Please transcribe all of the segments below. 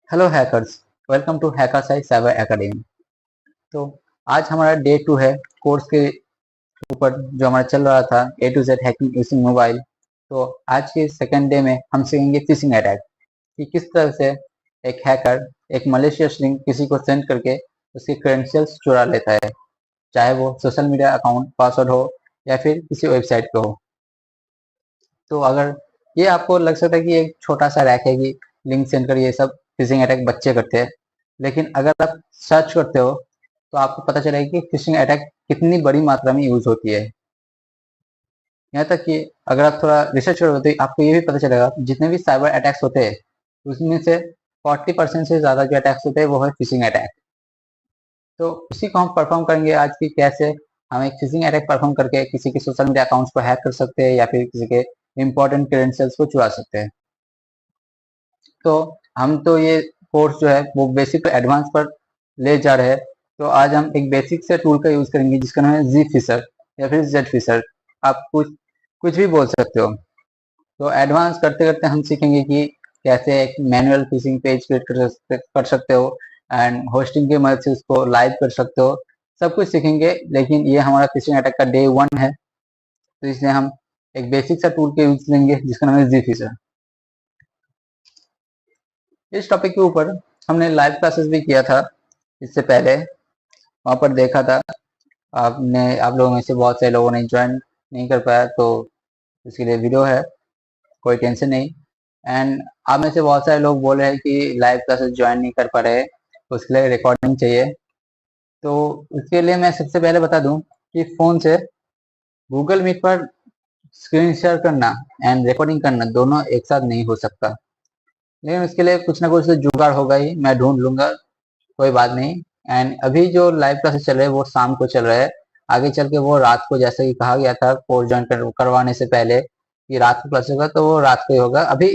Hello hackers. Welcome to हैकासाई cyber academy. तो आज हमारा डे 2 है कोर्स के ऊपर जो हमारा चल रहा था A to Z hacking using mobile. तो आज के सेकंड डे में हम सीखेंगे फिशिंग अटैक कि किस तरह से एक हैकर एक मलेशियस लिंक किसी को सेंड करके उसके क्रेडेंशियल्स चुरा लेता है, चाहे वो सोशल मीडिया अकाउंट पासवर्ड हो या फिर किसी वेबसाइट पे हो। तो अगर ये आपको लग सकता है कि एक छोटा सा रैक है कि लिंक सेंड कर ये सब फिशिंग अटैक बच्चे करते हैं, लेकिन अगर आप सर्च करते हो तो आपको पता चलेगा कि फिशिंग अटैक कितनी बड़ी मात्रा में यूज होती है। यहाँ तक कि अगर आप थोड़ा रिसर्च करोगे तो आपको ये भी पता चलेगा जितने भी साइबर अटैक्स होते हैं उसमें से 40% से ज़्यादा जो अटैक्स होते हैं वो है फिशिंग अटैक। तो उसी को हम परफॉर्म करेंगे आज की, कैसे हम एक फिशिंग अटैक परफॉर्म करके किसी के सोशल मीडिया अकाउंट्स को हैक कर सकते हैं या फिर किसी के इंपॉर्टेंट क्रेडेंशियल्स को चुरा सकते हैं। तो हम तो ये कोर्स जो है वो बेसिक टू एडवांस पर ले जा रहे हैं। तो आज हम एक बेसिक से टूल का यूज करेंगे जिसका नाम है जी फिशर या फिर जेड फिशर। आप कुछ कुछ भी बोल सकते हो। तो एडवांस करते करते हम सीखेंगे कि कैसे एक मैनुअल फिशिंग पेज क्रिएट कर सकते हो एंड होस्टिंग की मदद से उसको लाइव कर सकते हो। सब कुछ सीखेंगे, लेकिन ये हमारा फिशिंग अटैक का डे 1 है, तो इसलिए हम एक बेसिक सा टूल के यूज लेंगे जिसका नाम है जी फिशर। इस टॉपिक के ऊपर हमने लाइव क्लासेस भी किया था इससे पहले, वहाँ पर देखा था। आप लोगों में से बहुत से लोगों ने ज्वाइन नहीं कर पाया, तो इसके लिए वीडियो है, कोई टेंशन नहीं। एंड आप में से बहुत सारे लोग बोल रहे हैं कि लाइव क्लासेस ज्वाइन नहीं कर पा रहे, तो उसके लिए रिकॉर्डिंग चाहिए। तो उसके लिए मैं सबसे पहले बता दूं कि फ़ोन से गूगल मीट पर स्क्रीन शेयर करना एंड रिकॉर्डिंग करना दोनों एक साथ नहीं हो सकता, लेकिन उसके लिए कुछ ना कुछ तो जुगाड़ होगा ही, मैं ढूंढ लूंगा, कोई बात नहीं। एंड अभी जो लाइव क्लासेस चल रहे हैं वो शाम को चल रहा है। आगे चल के वो रात को, जैसे कि कहा गया था कोर्स ज्वाइन करवाने से पहले कि रात को क्लास होगा, तो वो रात को ही होगा। अभी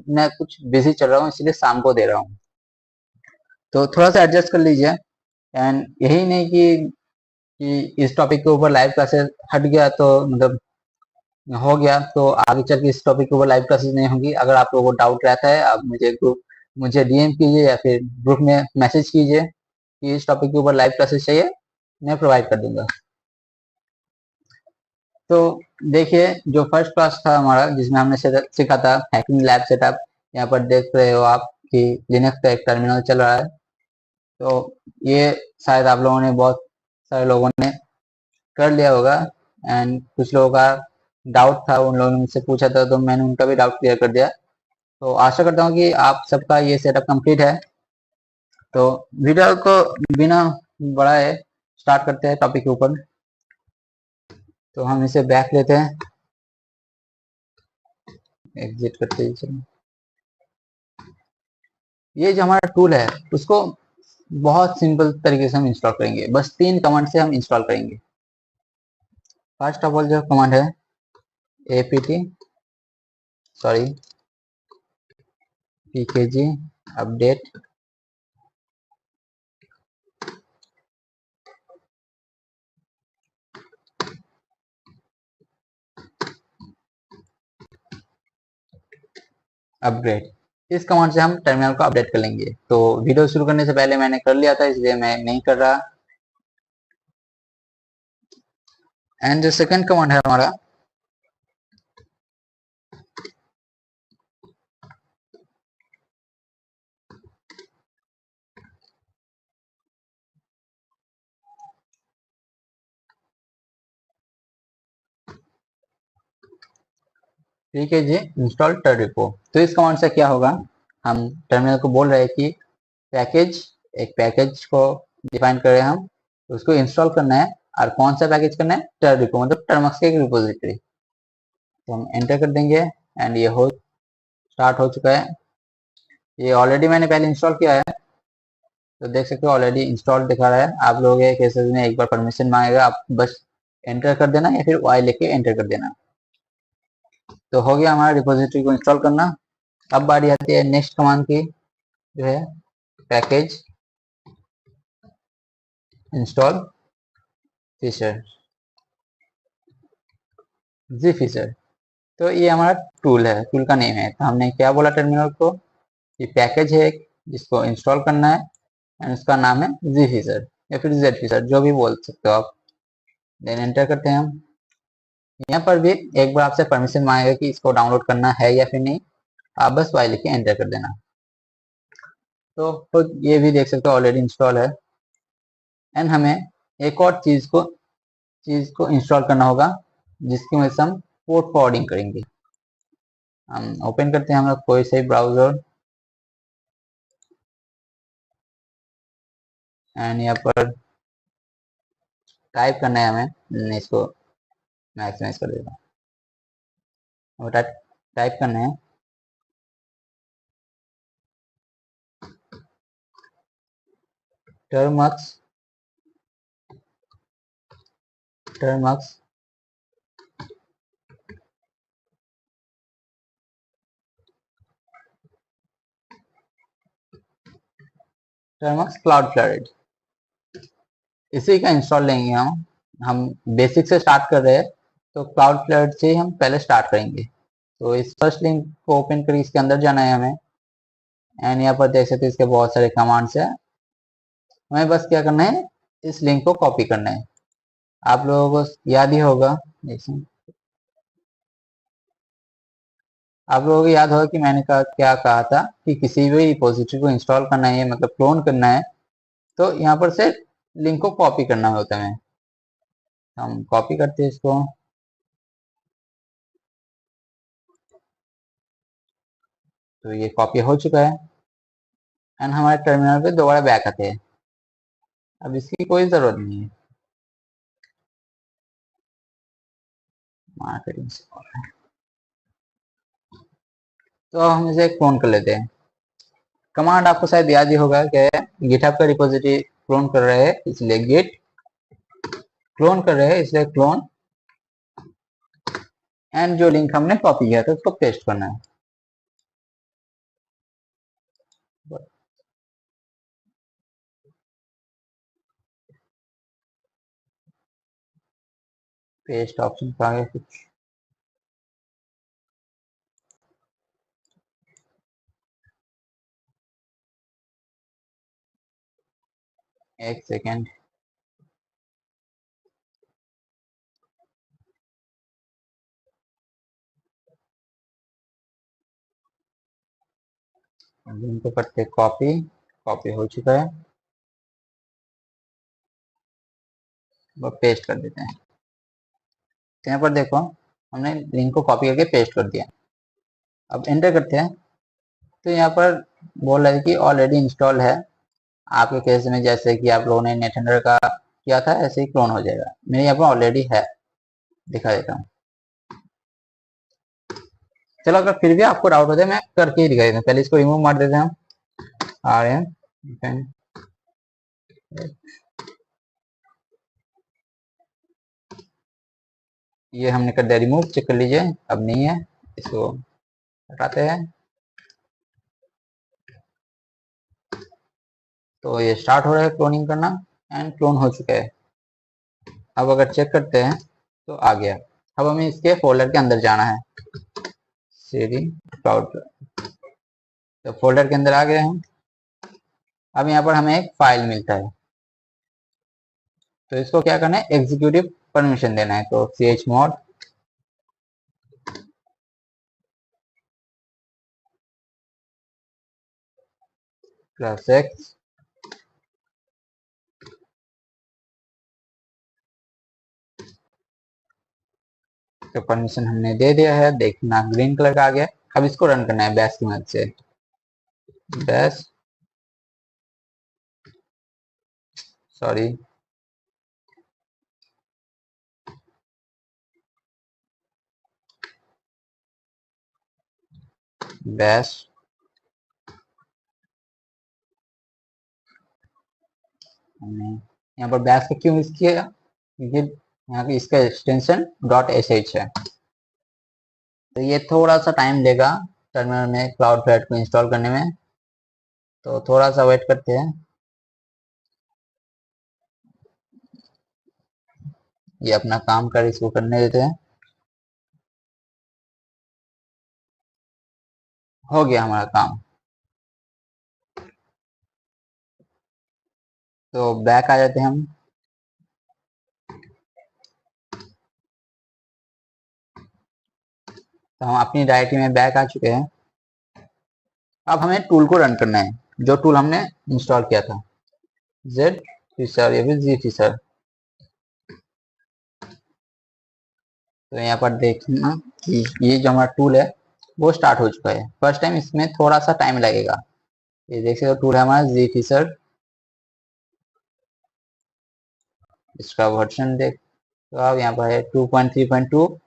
मैं कुछ बिजी चल रहा हूँ इसलिए शाम को दे रहा हूँ, तो थोड़ा सा एडजस्ट कर लीजिए। एंड यही नहीं कि इस टॉपिक के ऊपर लाइव क्लासेस हट गया तो मतलब हो गया, तो आगे चल के इस टॉपिक के ऊपर लाइव क्लासेस नहीं होंगी। अगर आप लोगों को डाउट रहता है आप मुझे डीएम कीजिए या फिर ग्रुप में मैसेज कीजिए कि इस टॉपिक के ऊपर लाइव क्लासेस चाहिए, मैं प्रोवाइड कर दूंगा। तो देखिए, जो फर्स्ट क्लास था हमारा जिसमें हमने सीखा था हैकिंग लैब सेटअप, यहाँ पर देख रहे हो आप कि लिनक्स का एक टर्मिनल चल रहा है। तो ये शायद आप लोगों ने, बहुत सारे लोगों ने कर लिया होगा। एंड कुछ लोगों का डाउट था, उन लोगों ने मुझसे पूछा था तो मैंने उनका भी डाउट क्लियर कर दिया। तो आशा करता हूँ कि आप सबका ये सेटअप कंप्लीट है। तो वीडियो को बिना बढ़ाए स्टार्ट करते हैं टॉपिक के ऊपर। तो हम इसे बैक लेते हैं, एग्जिट करते ही चलो। ये जो हमारा टूल है उसको बहुत सिंपल तरीके से हम इंस्टॉल करेंगे, बस 3 कमांड से हम इंस्टॉल करेंगे। फर्स्ट ऑफ ऑल जो कमांड है apt sorry pkg update upgrade. इस कमांड से हम टर्मिनल को अपडेट कर लेंगे। तो वीडियो शुरू करने से पहले मैंने कर लिया था इसलिए मैं नहीं कर रहा। एंड जो सेकंड कमांड है हमारा pkg इंस्टॉल टर्डिपो। तो इस कमांड से क्या होगा, हम टर्मिनल को बोल रहे हैं कि एक पैकेज को डिफाइन कर रहे हैं हम, उसको इंस्टॉल करना है। और कौन सा पैकेज करना है, टर्डिपो मतलब टर्मक्स की एक रिपोजिटरी। तो हम एंटर कर देंगे एंड ये हो स्टार्ट हो चुका है। ये ऑलरेडी मैंने पहले इंस्टॉल किया है, तो देख सकते हो ऑलरेडी इंस्टॉल दिखा रहा है। आप लोग के केसेस में एक बार परमिशन मांगेगा, आप बस एंटर कर देना या फिर वाई लेके एंटर कर देना। तो हो गया हमारा रिपोजिटरी को इंस्टॉल करना। अब बारी आती है नेक्स्ट कमांड की, जो है पैकेज इंस्टॉल फीचर जी फीचर। तो ये हमारा टूल है, टूल का नेम है। तो हमने क्या बोला टर्मिनल को कि पैकेज है जिसको इंस्टॉल करना है एंड उसका नाम है Zfisher या फिर Zfisher, जो भी बोल सकते हो आप। देन एंटर करते हैं हम। यहाँ पर भी एक बार आपसे परमिशन मांगेगा कि इसको डाउनलोड करना है या फिर नहीं, आप बस वाई लिख के एंटर कर देना। तो खुद ये भी देख सकते हो ऑलरेडी इंस्टॉल है। एंड हमें एक और चीज को इंस्टॉल करना होगा, जिसकी वजह से हम पोर्ट फॉरवर्डिंग करेंगे। हम ओपन करते हैं हमारा कोई सही ब्राउजर एंड यहाँ पर टाइप करना है हमें। इसको मैक्सिमाइज कर देता हूँ। टाइप करना है टर्मक्स टर्मक्स टर्मक्स क्लाउडफ्लोरेड, इसी का इंस्टॉल लेंगे हम बेसिक से स्टार्ट कर रहे हैं, तो क्लाउडफ्लोरेड से ही हम पहले स्टार्ट करेंगे। तो इस फर्स्ट लिंक को ओपन करके इसके अंदर जाना है हमें। एंड यहाँ पर देख सकते हैं इसके बहुत सारे कमांड्स है। हमें बस क्या करना है, इस लिंक को कॉपी करना है। आप लोगों को याद ही होगा, आप लोगों को याद होगा कि मैंने क्या कहा था कि किसी भी रिपोजिटरी को इंस्टॉल करना है, मतलब क्लोन करना है, तो यहाँ पर से लिंक को कॉपी करना होता है। हम कॉपी करते हैं इसको। तो ये कॉपी हो चुका है एंड हमारे टर्मिनल पे दोबारा बैक आते हैं। अब इसकी कोई जरूरत नहीं है, मार्केटिंग से। तो हम इसे क्लोन कर लेते हैं। कमांड आपको शायद याद ही होगा कि गिटहब का रिपोजिटरी क्लोन कर रहे हैं, इसलिए गिट क्लोन कर रहे हैं, इसलिए क्लोन एंड जो लिंक हमने कॉपी किया था उसको पेस्ट करना है। पेस्ट ऑप्शन का आगे कुछ एक सेकेंड। लिंक को करते कॉपी, कॉपी हो चुका है, वो पेस्ट कर देते हैं। तो यहाँ पर देखो हमने लिंक को कॉपी करके पेस्ट कर दिया। अब एंटर करते हैं। तो यहाँ पर बोल रहा है कि ऑलरेडी इंस्टॉल है। आपके केस में जैसे कि आप लोगों ने नेटहंटर का किया था, ऐसे ही क्लोन हो जाएगा। मेरे यहाँ पर ऑलरेडी है, दिखा देता हूँ। चलो अगर फिर भी आपको डाउट हो जाए, मैं करके ही दिखा देता हूँ। पहले इसको रिमूव मार देते हैं हम। RM ये हमने कर दिया रिमूव, चेक कर लीजिए, अब नहीं है। इसको हटाते हैं। तो ये स्टार्ट हो रहा है क्लोनिंग करना एंड क्लोन हो चुका है। अब अगर चेक करते हैं तो आ गया। अब हमें इसके फोल्डर के अंदर जाना है, सीडी क्लाउड। तो फोल्डर के अंदर आ गए हम। अब यहाँ पर हमें एक फाइल मिलता है, तो इसको क्या करना है, एग्जीक्यूटिव परमिशन देना है। तो chmod +X तो परमिशन हमने दे दिया है, देखना ग्रीन कलर का आ गया। अब इसको रन करना है बैश की मदद से। Bash, sorry, bash. हमने यहाँ पर बैश का क्यों यूज किया, क्योंकि यहाँ की इसका एक्सटेंशन .sh है। तो ये थोड़ा सा टाइम लेगा टर्मिनल में क्लाउडफ्लोरेड को इंस्टॉल करने में, तो थोड़ा सा वेट करते हैं। ये अपना काम कर, इसको करने देते हैं। हो गया हमारा काम। तो बैक आ जाते हैं हम। तो हम अपनी डायरेक्टरी में बैक आ चुके हैं। अब हमें टूल को रन करना है, जो टूल हमने इंस्टॉल किया था, जेड फिशर या फिर जी फिशर। तो यहाँ पर देखना कि ये जो हमारा टूल है वो स्टार्ट हो चुका है। फर्स्ट टाइम इसमें थोड़ा सा टाइम लगेगा। ये देख सकते हो टूल है हमारा जी फिशर। इसका वर्जन देख तो अब यहाँ पर है 2.3.2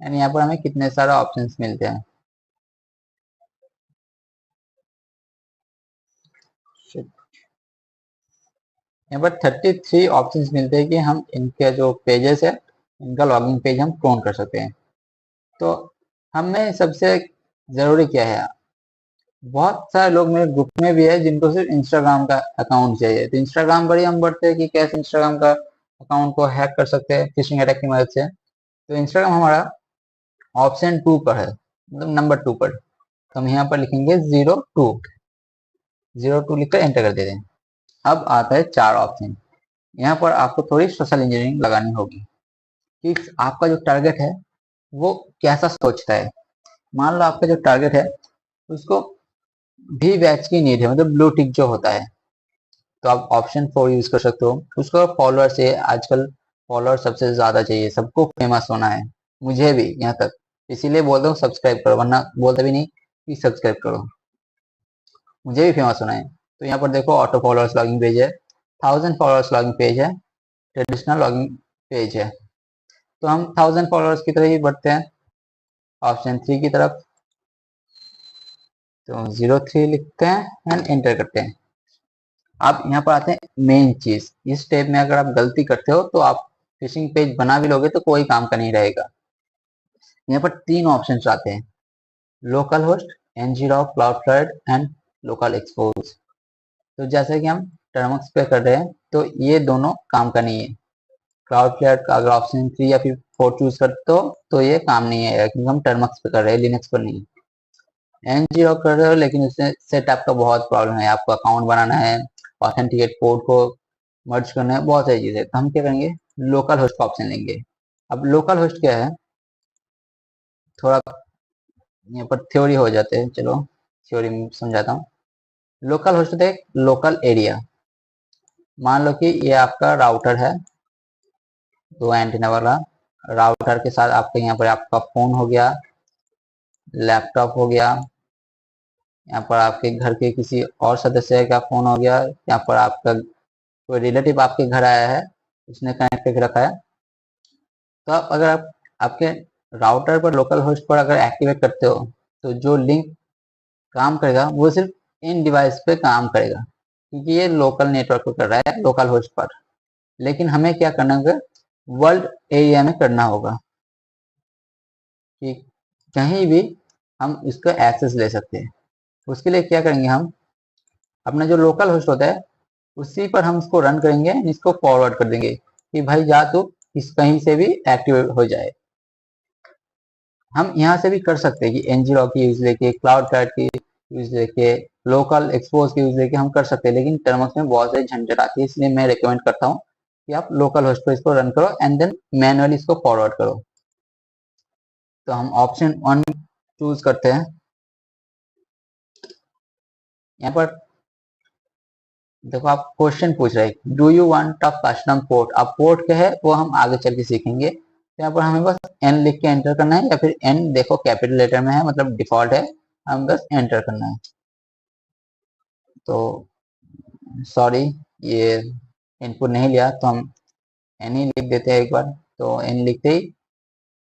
एंड यहाँ पर हमें कितने सारे ऑप्शंस मिलते हैं। यहाँ पर 33 ऑप्शंस मिलते हैं कि हम इनके जो पेजेस है इनका लॉगिन पेज हम क्लोन कर सकते हैं। तो हमें सबसे ज़रूरी क्या है, बहुत सारे लोग मेरे ग्रुप में भी है जिनको सिर्फ इंस्टाग्राम का अकाउंट चाहिए। तो इंस्टाग्राम पर ही हम बढ़ते हैं कि कैसे इंस्टाग्राम का अकाउंट को हैक कर सकते हैं फिशिंग अटैक की मदद से। तो इंस्टाग्राम हमारा ऑप्शन 2 पर है, मतलब नंबर 2 पर। तो हम यहाँ पर लिखेंगे 02 लिखकर एंटर कर देते हैं। अब आता है 4 ऑप्शन। यहाँ पर आपको थोड़ी सोशल इंजीनियरिंग लगानी होगी कि आपका जो टारगेट है वो कैसा सोचता है। मान लो आपका जो टारगेट है उसको भी बैच की नीड है, मतलब ब्लू टिक जो होता है, तो आप ऑप्शन 4 यूज कर सकते हो। उसको फॉलोअर से आजकल फॉलोअर सबसे ज्यादा चाहिए, सबको फेमस होना है, मुझे भी यहाँ तक। इसीलिए बोलता हूँ सब्सक्राइब करो, वरना बोलता भी नहीं कि सब्सक्राइब करो, मुझे भी फेमस होना है। तो यहाँ पर देखो ऑटो फॉलोअर्स लॉगिंग पेज है, 1000 फॉलोअर्स लॉगिंग पेज है, ट्रेडिशनल लॉगिंग पेज है। तो हम 1000 फॉलोअर्स की तरह ही बढ़ते हैं ऑप्शन 3 की तरफ। तो 03 लिखते हैं एंड एंटर करते हैं। आप यहाँ पर आते हैं मेन चीज। इस स्टेप में अगर आप गलती करते हो तो आप फिशिंग पेज बना भी लोगे तो कोई काम का नहीं रहेगा। यहाँ पर 3 ऑप्शंस आते हैं, local host, ngrok, Cloudflare and local expose. तो जैसे कि हम टर्मक्स पे कर रहे हैं तो ये दोनों काम का नहीं है। क्लाउडफ्लड का अगर ऑप्शन 3 या फिर 4 चूज करते हो तो ये काम नहीं है, क्योंकि हम टर्मक्स पे कर रहे हैं, लिनक्स पर नहीं। ngrok कर रहे हो लेकिन उससे सेटअप का बहुत प्रॉब्लम है, आपको अकाउंट बनाना है, ऑथेंटिकेट कोड को मर्ज करना है, बहुत सारी चीजें। तो हम क्या करेंगे, लोकल होस्ट का ऑप्शन लेंगे। अब लोकल होस्ट क्या है, थोड़ा यहाँ पर थ्योरी हो जाते हैं, चलो थ्योरी में समझाता हूँ। लोकल होस्ट होता है लोकल एरिया। मान लो कि ये आपका राउटर है, 2 एंटीना वाला। राउटर के साथ आपका यहाँ पर आपका फोन हो गया, लैपटॉप हो गया, यहाँ पर आपके घर के किसी और सदस्य का फोन हो गया, यहाँ पर आपका कोई रिलेटिव आपके घर आया है, उसने कनेक्ट करके रखा है। तो आप अगर आप आपके राउटर पर लोकल होस्ट पर अगर एक्टिवेट करते हो तो जो लिंक काम करेगा वो सिर्फ इन डिवाइस पे काम करेगा, क्योंकि ये लोकल नेटवर्क पर कर रहा है, लोकल होस्ट पर। लेकिन हमें क्या करना होगा, वर्ल्ड एरिया में करना होगा कि कहीं भी हम इसका एक्सेस ले सकते हैं। उसके लिए क्या करेंगे, हम अपना जो लोकल होस्ट होता है उसी पर हम इसको रन करेंगे, इसको फॉरवर्ड कर देंगे कि भाई जा तू इस कहीं से भी एक्टिवेट हो जाए। हम यहाँ से भी कर सकते हैं कि एनजीओ की यूज लेके, क्लाउड फ्लड की यूज लेके, लोकल एक्सपोज की यूज लेके हम कर सकते हैं, लेकिन टर्म्स में बहुत सारी झंझट आती है। इसलिए मैं रिकमेंड करता हूँ कि आप लोकल होस्ट पर इसको रन करो एंड देन मैनुअली इसको फॉरवर्ड करो। तो हम ऑप्शन 1 चूज करते हैं। यहाँ पर देखो आप क्वेश्चन पूछ रहे हैं, do you want a custom port. अब पोर्ट क्या है वो हम आगे चल के सीखेंगे। तो यहाँ पर हमें बस एन लिख के एंटर करना है, या फिर एन देखो कैपिटल लेटर में है, मतलब डिफॉल्ट है, हम बस एंटर करना है। तो सॉरी, ये इनपुट नहीं लिया, तो हम एन ही लिख देते हैं एक बार। तो एन लिखते ही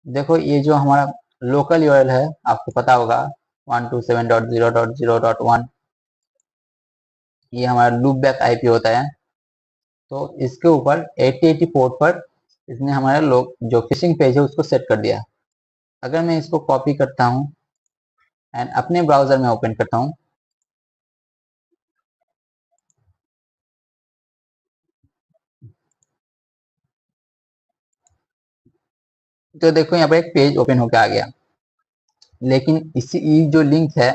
देखो ये जो हमारा लोकल यूआरएल है आपको पता होगा 127.0.0.1, ये हमारा लूप बैक आईपी होता है। तो इसके ऊपर 8080 पोर्ट पर इसने हमारे लोग जो फिशिंग पेज है उसको सेट कर दिया। अगर मैं इसको कॉपी करता हूँ एंड अपने ब्राउजर में ओपन करता हूँ, तो देखो यहाँ पर एक पेज ओपन होकर आ गया। लेकिन इसी जो लिंक है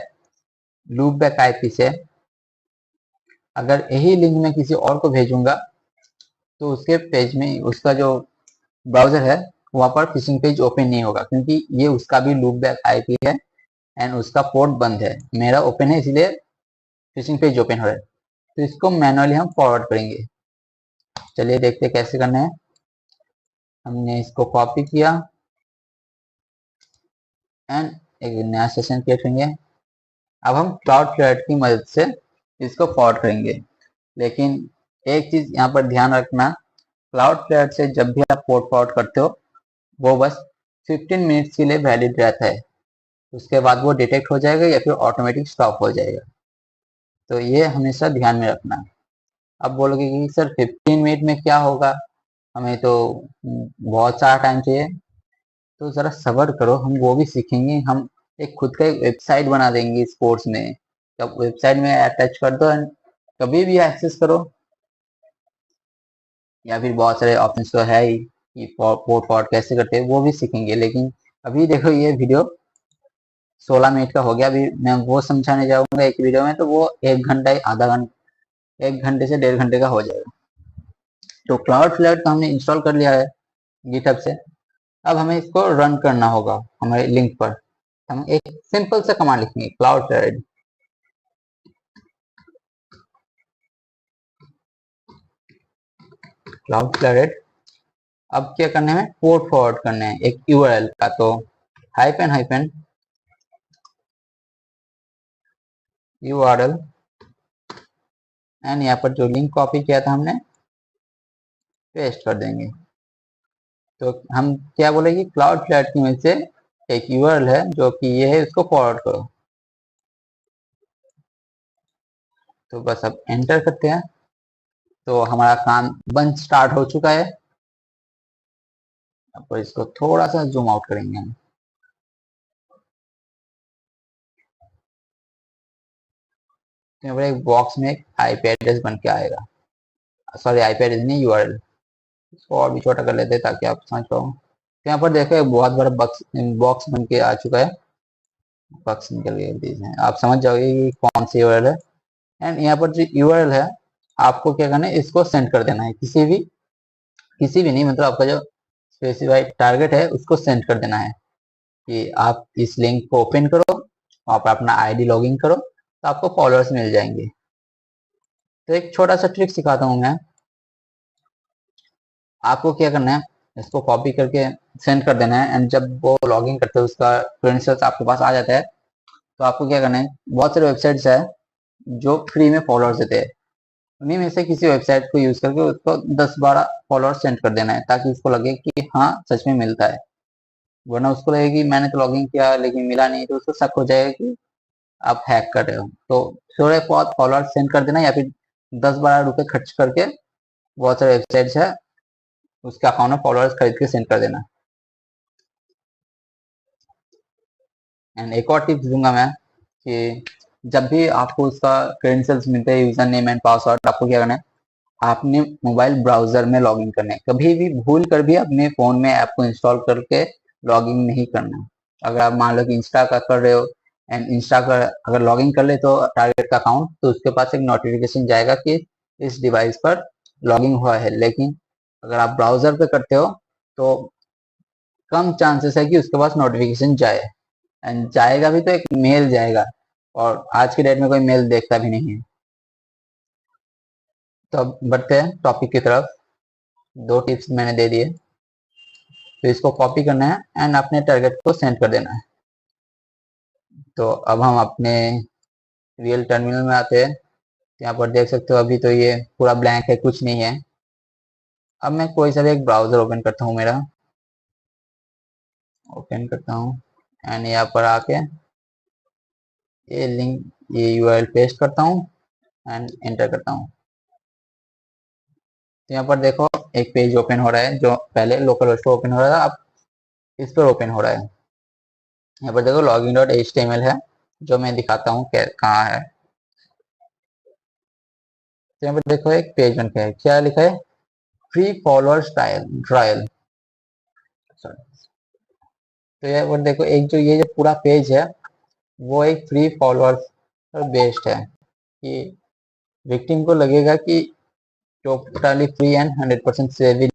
लूप बैक आईपी से, अगर यही लिंक मैं किसी और को भेजूंगा तो उसके पेज में उसका जो ब्राउजर है वहां पर फिशिंग पेज ओपन नहीं होगा, क्योंकि ये उसका भी लूप बैक आईपी है एंड उसका पोर्ट बंद है, मेरा ओपन है, इसलिए फिशिंग पेज ओपन हो रहा है। तो इसको मैनुअली हम फॉरवर्ड करेंगे। चलिए देखते कैसे करना है। हमने इसको कॉपी किया एंड एक नया सेशन क्रिएट करेंगे। अब हम क्लाउडफ्लेयर की मदद से इसको फॉरवर्ड करेंगे, लेकिन एक चीज यहाँ पर ध्यान रखना, क्लाउडफ्लेयर से जब भी आप पोर्ट फॉरवर्ड करते हो वो बस 15 मिनट्स के लिए वैलिड रहता है, उसके बाद वो डिटेक्ट हो जाएगा या फिर ऑटोमेटिक स्टॉप हो जाएगा। तो ये हमेशा ध्यान में रखना। अब बोलोगे कि सर 15 मिनट में क्या होगा, हमें तो बहुत सारा टाइम चाहिए। तो जरा सब्र करो, हम वो भी सीखेंगे। हम एक खुद का एक वेबसाइट बना देंगे इस कोर्स में। जब वेबसाइट में अटैच कर दो एंड कभी भी एक्सेस करो, या फिर बहुत सारे ऑप्शन तो है ही कि पोर्ट फॉरवर्ड कैसे करते हैं वो भी सीखेंगे। लेकिन अभी देखो ये वीडियो 16 मिनट का हो गया, अभी मैं वो समझाने जाऊंगा एक वीडियो में तो वो 1 घंटा आधा घंटा 1 घंटे से 1.5 घंटे का हो जाएगा। तो क्लाउड फ्लेयर तो हमने इंस्टॉल कर लिया है गिटहब से। अब हमें इसको रन करना होगा हमारे लिंक पर। हम एक सिंपल सा कमांड लिखेंगे, क्लाउड फ्लेयर क्लाउड फ्लेयर। अब क्या करना है, पोर्ट फॉरवर्ड करना है एक यूआरएल का। तो हाइफन हाइफन यूआरएल एंड यहाँ पर जो लिंक कॉपी किया था हमने पेस्ट कर देंगे। तो हम क्या बोलेंगे, क्लाउड फ्लेयर की मदद से एक यूआरएल है जो कि ये है, उसको फॉरवर्ड करो। तो बस अब एंटर करते हैं तो हमारा काम बन स्टार्ट हो चुका है। अब इसको थोड़ा सा जूम आउट करेंगे हम। तो यहाँ पर एक बॉक्स में एक आईपी एड्रेस बन के आएगा, सॉरी आईपी एड्रेस नहीं, यूआरएल। इसको और भी छोटा कर लेते हैं ताकि आप समझ पाओ। तो यहाँ पर देखो एक बहुत बड़ा बॉक्स बॉक्स बन के आ चुका है। बॉक्स निकल गया, आप समझ जाओगे कि कौन सी यूआरएल है। एंड यहाँ पर जो यूआरएल है आपको क्या करना है, इसको सेंड कर देना है। किसी भी नहीं, मतलब आपका जो स्पेसिफाइड टारगेट है उसको सेंड कर देना है कि आप इस लिंक को ओपन करो, वहां पर अपना आईडी लॉगिन करो तो आपको फॉलोअर्स मिल जाएंगे। तो एक छोटा सा ट्रिक सिखाता हूँ मैं। आपको क्या करना है, इसको कॉपी करके सेंड कर देना है एंड जब वो लॉगिन करते हैं उसका क्रेडेंशियल्स आपके पास आ जाता है तो आपको क्या करना है, बहुत सारे वेबसाइट्स है जो फ्री में फॉलोअर्स देते हैं, उन्हीं में से किसी वेबसाइट को यूज करके उसको 10-12 फॉलोअर्स सेंड कर देना है ताकि उसको लगे कि हाँ सच में मिलता है। वरना उसको लगेगा कि मैंने तो लॉगिन किया लेकिन मिला नहीं, तो उसको शक हो जाएगा कि आप हैक कर रहे हो। तो थोड़े बहुत फॉलोअर्स सेंड कर देना या फिर 10-12 रुपए खर्च करके बहुत सारे वेबसाइट्स है उसके अकाउंट में फॉलोअर्स खरीद के सेंड कर देना। एंड एक और टिप्स दूंगा मैं कि जब भी आपको उसका क्रेडेंशियल्स मिलते हैं, यूजर नेम एंड पासवर्ड, आपको क्या करना है, आपने मोबाइल ब्राउजर में लॉगिन करना है। कभी भी भूल कर भी अपने फोन में ऐप को इंस्टॉल करके लॉगिन नहीं करना। अगर आप मान लो कि इंस्टा का कर रहे हो एंड इंस्टा का अगर लॉगिन कर ले तो टारगेट का अकाउंट, तो उसके पास एक नोटिफिकेशन जाएगा कि इस डिवाइस पर लॉगिन हुआ है। लेकिन अगर आप ब्राउजर पे करते हो तो कम चांसेस है कि उसके पास नोटिफिकेशन जाए, एंड जाएगा भी तो एक मेल जाएगा, और आज के डेट में कोई मेल देखता भी नहीं है। तो अब बढ़ते हैं टॉपिक की तरफ। 2 टिप्स मैंने दे दिए, तो इसको कॉपी करना है एंड अपने टारगेट को सेंड कर देना है। तो अब हम अपने रियल टर्मिनल में आते हैं। यहाँ पर देख सकते हो अभी तो ये पूरा ब्लैंक है, कुछ नहीं है। अब मैं कोई सा भी एक ब्राउजर ओपन करता हूँ, मेरा ओपन करता हूँ एंड यहाँ पर आके ये लिंक, ये यूआरएल पेस्ट करता हूँ एंड एंटर करता हूँ। तो यहाँ पर देखो एक पेज ओपन हो रहा है, जो पहले लोकल होस्ट पर ओपन हो रहा था, अब इस पर ओपन हो रहा है। यहाँ पर देखो लॉगिन डॉट HTML है, जो मैं दिखाता हूँ कहाँ है। तो यहाँ पर देखो एक पेज बन के है, क्या लिखा है, फ्री फॉलोअर्स ट्रायल। तो यहाँ पर देखो एक जो ये जो पूरा पेज है वो एक फ्री फॉलोअर्स पर बेस्ड है कि विक्टिम को लगेगा कि टोटली फ्री एंड 100% सेफ